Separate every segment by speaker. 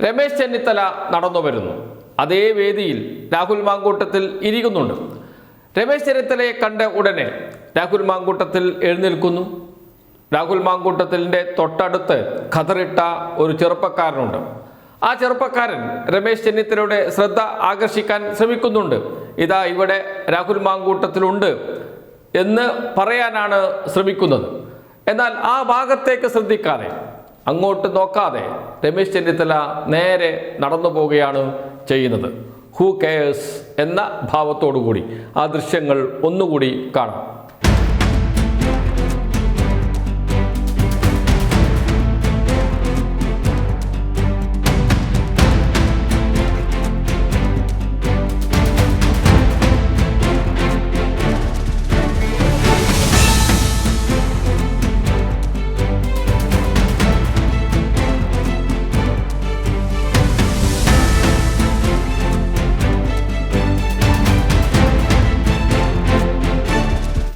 Speaker 1: രമേശ് ചെന്നിത്തല നടന്നു വരുന്നു. അതേ വേദിയിൽ രാഹുൽ മാങ്കൂട്ടത്തിൽ ഇരിക്കുന്നുണ്ട്. രമേശ് ചെന്നിത്തലയെ കണ്ട ഉടനെ രാഹുൽ മാങ്കൂട്ടത്തിൽ എഴുന്നേൽക്കുന്നു. രാഹുൽ മാങ്കൂട്ടത്തിൻ്റെ തൊട്ടടുത്ത് ഖദറിട്ട ഒരു ചെറുപ്പക്കാരനുണ്ട്. ആ ചെറുപ്പക്കാരൻ രമേശ് ചെന്നിത്തലയുടെ ശ്രദ്ധ ആകർഷിക്കാൻ ശ്രമിക്കുന്നുണ്ട്. ഇതാ ഇവിടെ രാഹുൽ മാങ്കൂട്ടത്തിലുണ്ട് എന്ന് പറയാനാണ് ശ്രമിക്കുന്നത്. എന്നാൽ ആ ഭാഗത്തേക്ക് ശ്രദ്ധിക്കാതെ, അങ്ങോട്ട് നോക്കാതെ രമേശ് ചെന്നിത്തല നേരെ നടന്നു പോവുകയാണ് ചെയ്യുന്നത്. ഹൂ കെയേഴ്സ് എന്ന ഭാവത്തോടു കൂടി ആ ദൃശ്യങ്ങൾ ഒന്നുകൂടി കാണാം.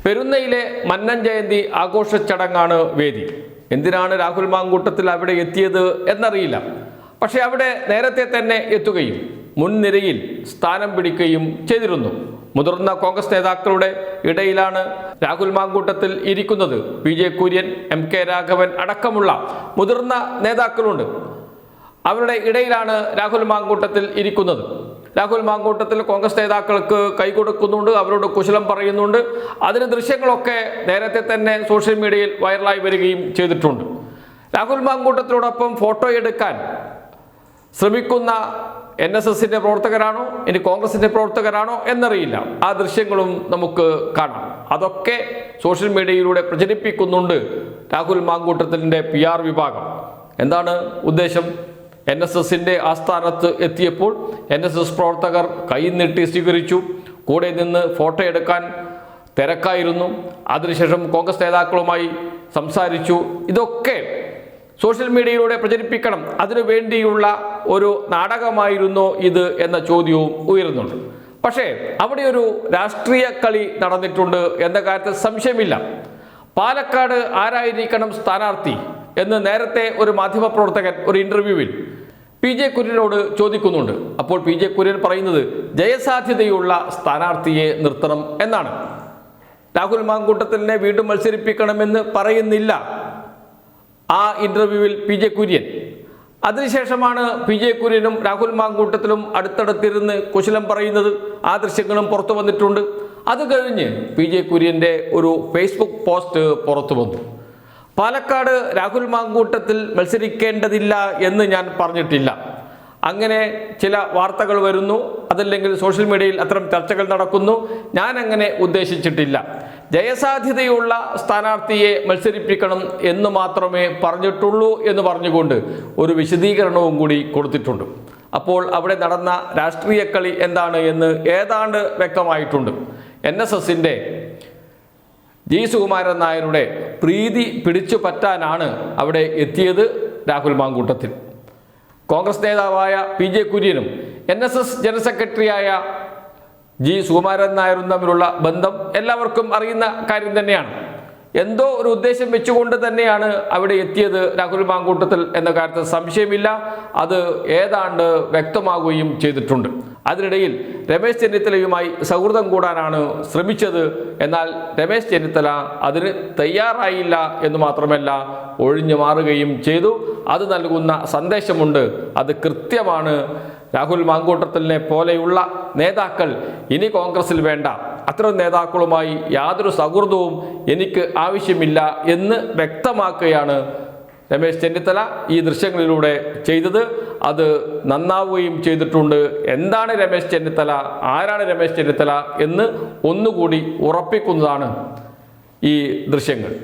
Speaker 1: പെരുന്നയിലെ മന്നൻ ജയന്തി ആഘോഷ ചടങ്ങാണ് വേദി. എന്തിനാണ് രാഹുൽ മാങ്കൂട്ടത്തിൽ അവിടെ എത്തിയത് എന്നറിയില്ല. പക്ഷെ അവിടെ നേരത്തെ തന്നെ എത്തുകയും മുൻനിരയിൽ സ്ഥാനം പിടിക്കുകയും ചെയ്തിരുന്നു. മുതിർന്ന കോൺഗ്രസ് നേതാക്കളുടെ ഇടയിലാണ് രാഹുൽ മാങ്കൂട്ടത്തിൽ ഇരിക്കുന്നത്. PJ കുര്യൻ, MK രാഘവൻ അടക്കമുള്ള മുതിർന്ന നേതാക്കളുണ്ട്. അവരുടെ ഇടയിലാണ് രാഹുൽ മാങ്കൂട്ടത്തിൽ ഇരിക്കുന്നത്. രാഹുൽ മാങ്കൂട്ടത്തിൽ കോൺഗ്രസ് നേതാക്കൾക്ക് കൈകൊടുക്കുന്നുണ്ട്, അവരോട് കുശലം പറയുന്നുണ്ട്. അതിന് ദൃശ്യങ്ങളൊക്കെ നേരത്തെ തന്നെ സോഷ്യൽ മീഡിയയിൽ വൈറലായി വരികയും ചെയ്തിട്ടുണ്ട്. രാഹുൽ മാങ്കൂട്ടത്തിനോടൊപ്പം ഫോട്ടോ എടുക്കാൻ ശ്രമിക്കുന്ന NSSന്റെ പ്രവർത്തകരാണോ ഇനി കോൺഗ്രസിന്റെ പ്രവർത്തകരാണോ എന്നറിയില്ല. ആ ദൃശ്യങ്ങളും നമുക്ക് കാണാം. അതൊക്കെ സോഷ്യൽ മീഡിയയിലൂടെ പ്രചരിപ്പിക്കുന്നുണ്ട് രാഹുൽ മാങ്കൂട്ടത്തിൻ്റെ PR വിഭാഗം. എന്താണ് ഉദ്ദേശം? NSSന്റെ ആസ്ഥാനത്ത് എത്തിയപ്പോൾ NSS പ്രവർത്തകർ കൈ നീട്ടി സ്വീകരിച്ചു. കൂടെ നിന്ന് ഫോട്ടോ എടുക്കാൻ തിരക്കായിരുന്നു. അതിനുശേഷം കോൺഗ്രസ് നേതാക്കളുമായി സംസാരിച്ചു. ഇതൊക്കെ സോഷ്യൽ മീഡിയയിലൂടെ പ്രചരിപ്പിക്കണം. അതിനു വേണ്ടിയുള്ള ഒരു നാടകമായിരുന്നോ ഇത് എന്ന ചോദ്യവും ഉയരുന്നുണ്ട്. പക്ഷേ അവിടെ ഒരു രാഷ്ട്രീയ കളി നടന്നിട്ടുണ്ട് എന്ന കാര്യത്തിൽ സംശയമില്ല. പാലക്കാട് ആരായിരിക്കണം സ്ഥാനാർത്ഥി എന്ന് നേരത്തെ ഒരു മാധ്യമപ്രവർത്തകൻ ഒരു ഇന്റർവ്യൂവിൽ PJ കുര്യനോട് ചോദിക്കുന്നുണ്ട്. അപ്പോൾ PJ കുര്യൻ പറയുന്നത് ജയസാധ്യതയുള്ള സ്ഥാനാർത്ഥിയെ നിർത്തണം എന്നാണ്. രാഹുൽ മാങ്കൂട്ടത്തിനെ വീണ്ടും മത്സരിപ്പിക്കണമെന്ന് പറയുന്നില്ല ആ ഇന്റർവ്യൂവിൽ PJ കുര്യൻ. അതിനുശേഷമാണ് PJ കുര്യനും രാഹുൽ മാങ്കൂട്ടത്തിലും അടുത്തടുത്തിരുന്ന് കുശലം പറയുന്നത്. ആ ദൃശ്യങ്ങളും പുറത്തു വന്നിട്ടുണ്ട്. അത് കഴിഞ്ഞ് PJ കുര്യൻ്റെ ഒരു ഫേസ്ബുക്ക് പോസ്റ്റ് പുറത്തു വന്നു. പാലക്കാട് രാഹുൽ മാങ്കൂട്ടത്തിൽ മത്സരിക്കേണ്ടതില്ല എന്ന് ഞാൻ പറഞ്ഞിട്ടില്ല. അങ്ങനെ ചില വാർത്തകൾ വരുന്നു, അതല്ലെങ്കിൽ സോഷ്യൽ മീഡിയയിൽ അത്തരം ചർച്ചകൾ നടക്കുന്നു. ഞാൻ അങ്ങനെ ഉദ്ദേശിച്ചിട്ടില്ല. ജയസാധ്യതയുള്ള സ്ഥാനാർത്ഥിയെ മത്സരിപ്പിക്കണം എന്ന് മാത്രമേ പറഞ്ഞിട്ടുള്ളൂ എന്ന് പറഞ്ഞുകൊണ്ട് ഒരു വിശദീകരണവും കൂടി കൊടുത്തിട്ടുണ്ട്. അപ്പോൾ അവിടെ നടന്ന രാഷ്ട്രീയ കളി എന്താണ് എന്ന് ഏതാണ്ട് വ്യക്തമായിട്ടുണ്ട്. NSSന്റെ G. സുകുമാരൻ നായരുടെ പ്രീതി പിടിച്ചു പറ്റാനാണ് അവിടെ എത്തിയത് രാഹുൽ മാങ്കൂട്ടത്തിൽ. കോൺഗ്രസ് നേതാവായ PJ കുര്യനും NSS ജനറൽ സെക്രട്ടറിയായ G. സുകുമാരൻ നായരും തമ്മിലുള്ള ബന്ധം എല്ലാവർക്കും അറിയുന്ന കാര്യം തന്നെയാണ്. എന്തോ ഒരു ഉദ്ദേശം വെച്ചുകൊണ്ട് തന്നെയാണ് അവിടെ എത്തിയത് രാഹുൽ മാങ്കൂട്ടത്തിൽ എന്ന കാര്യത്തിൽ സംശയമില്ല. അത് ഏതാണ്ട് വ്യക്തമാകുകയും ചെയ്തിട്ടുണ്ട്. അതിനിടയിൽ രമേശ് ചെന്നിത്തലയുമായി സൗഹൃദം കൂടാനാണ് ശ്രമിച്ചത്. എന്നാൽ രമേശ് ചെന്നിത്തല അതിന് തയ്യാറായില്ല എന്ന് മാത്രമല്ല, ഒഴിഞ്ഞു മാറുകയും ചെയ്തു. അത് നൽകുന്ന സന്ദേശമുണ്ട്. അത് കൃത്യമാണ്. രാഹുൽ മാങ്കൂട്ടത്തിനെ പോലെയുള്ള നേതാക്കൾ ഇനി കോൺഗ്രസിൽ വേണ്ട. അത്തരം നേതാക്കളുമായി യാതൊരു സൗഹൃദവും എനിക്ക് ആവശ്യമില്ല എന്ന് വ്യക്തമാക്കുകയാണ് രമേശ് ചെന്നിത്തല ഈ ദൃശ്യങ്ങളിലൂടെ ചെയ്തത്. അത് നന്നാവുകയും ചെയ്തിട്ടുണ്ട്. എന്താണ് രമേശ് ചെന്നിത്തല, ആരാണ് രമേശ് ചെന്നിത്തല എന്ന് ഒന്നുകൂടി ഉറപ്പിക്കുന്നതാണ് ഈ ദൃശ്യങ്ങൾ.